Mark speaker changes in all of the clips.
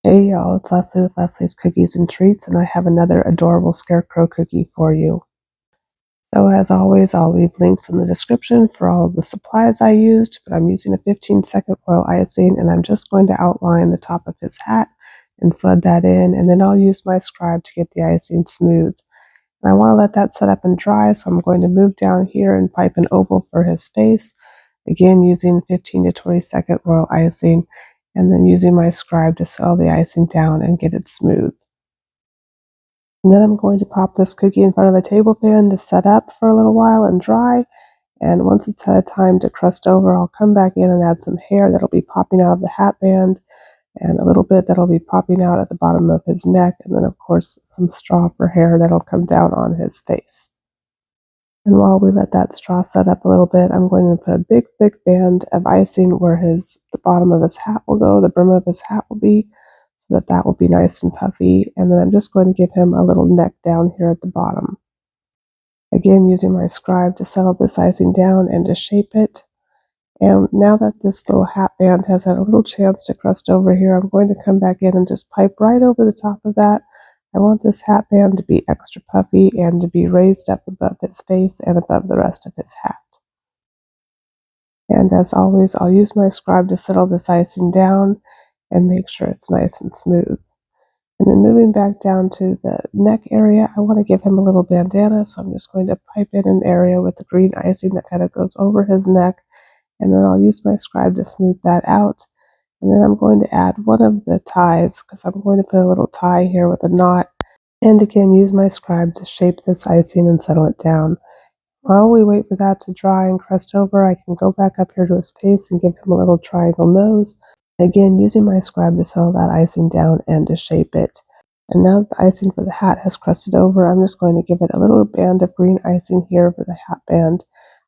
Speaker 1: Hey y'all, it's Leslie with Leslie's Cookies and Treats, and I have another adorable Scarecrow cookie for you. So as always, I'll leave links in the description for all of the supplies I used, but I'm using a 15-second royal icing, and I'm just going to outline the top of his hat and flood that in, and then I'll use my scribe to get the icing smooth. And I want to let that set up and dry, so I'm going to move down here and pipe an oval for his face, again using 15 to 20-second royal icing, and then using my scribe to settle the icing down and get it smooth. And then I'm going to pop this cookie in front of a table pan to set up for a little while and dry. And once it's had time to crust over, I'll come back in and add some hair that'll be popping out of the hat band, and a little bit that'll be popping out at the bottom of his neck, and then of course some straw for hair that'll come down on his face. And while we let that straw set up a little bit, I'm going to put a big thick band of icing where the bottom of his hat will go, the brim of his hat will be, so that will be nice and puffy. And then I'm just going to give him a little neck down here at the bottom. Again, using my scribe to settle this icing down and to shape it. And now that this little hat band has had a little chance to crust over here, I'm going to come back in and just pipe right over the top of that. I want this hat band to be extra puffy and to be raised up above his face and above the rest of his hat. And as always, I'll use my scribe to settle this icing down and make sure it's nice and smooth. And then moving back down to the neck area, I want to give him a little bandana, so I'm just going to pipe in an area with the green icing that kind of goes over his neck, and then I'll use my scribe to smooth that out. And then I'm going to add one of the ties, because I'm going to put a little tie here with a knot, and again use my scribe to shape this icing and settle it down. While we wait for that to dry and crust over, I can go back up here to his face and give him a little triangle nose. Again, using my scribe to settle that icing down and to shape it. And now that the icing for the hat has crusted over, I'm just going to give it a little band of green icing here for the hat band.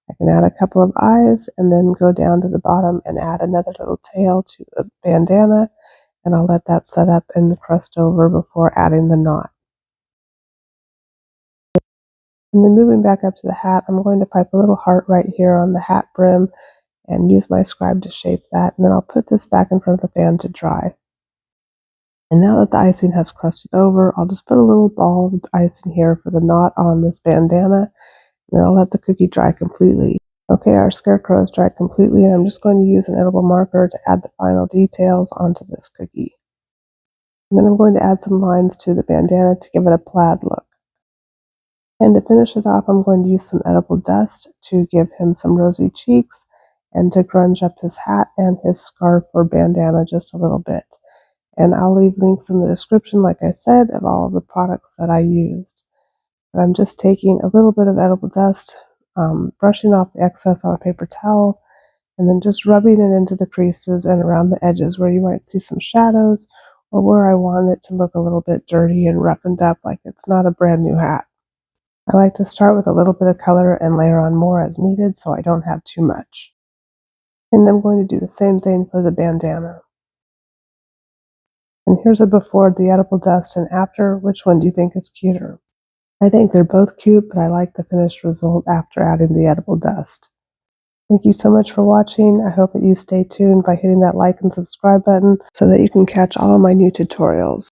Speaker 1: I can add a couple of eyes and then go down to the bottom and add another little tail to the bandana, and I'll let that set up and crust over before adding the knot. And then moving back up to the hat, I'm going to pipe a little heart right here on the hat brim and use my scribe to shape that, and then I'll put this back in front of the fan to dry. And now that the icing has crusted over, I'll just put a little ball of icing here for the knot on this bandana, and then I'll let the cookie dry completely. Okay, our Scarecrow has dried completely, and I'm just going to use an edible marker to add the final details onto this cookie. And then I'm going to add some lines to the bandana to give it a plaid look. And to finish it off, I'm going to use some edible dust to give him some rosy cheeks and to grunge up his hat and his scarf or bandana just a little bit. And I'll leave links in the description, like I said, of all of the products that I used. But I'm just taking a little bit of edible dust, brushing off the excess on a paper towel, and then just rubbing it into the creases and around the edges where you might see some shadows, or where I want it to look a little bit dirty and roughened up like it's not a brand new hat. I like to start with a little bit of color and layer on more as needed so I don't have too much. And I'm going to do the same thing for the bandana. And here's a before the edible dust and after. Which one do you think is cuter? I think they're both cute, but I like the finished result after adding the edible dust. Thank you so much for watching. I hope that you stay tuned by hitting that like and subscribe button so that you can catch all of my new tutorials.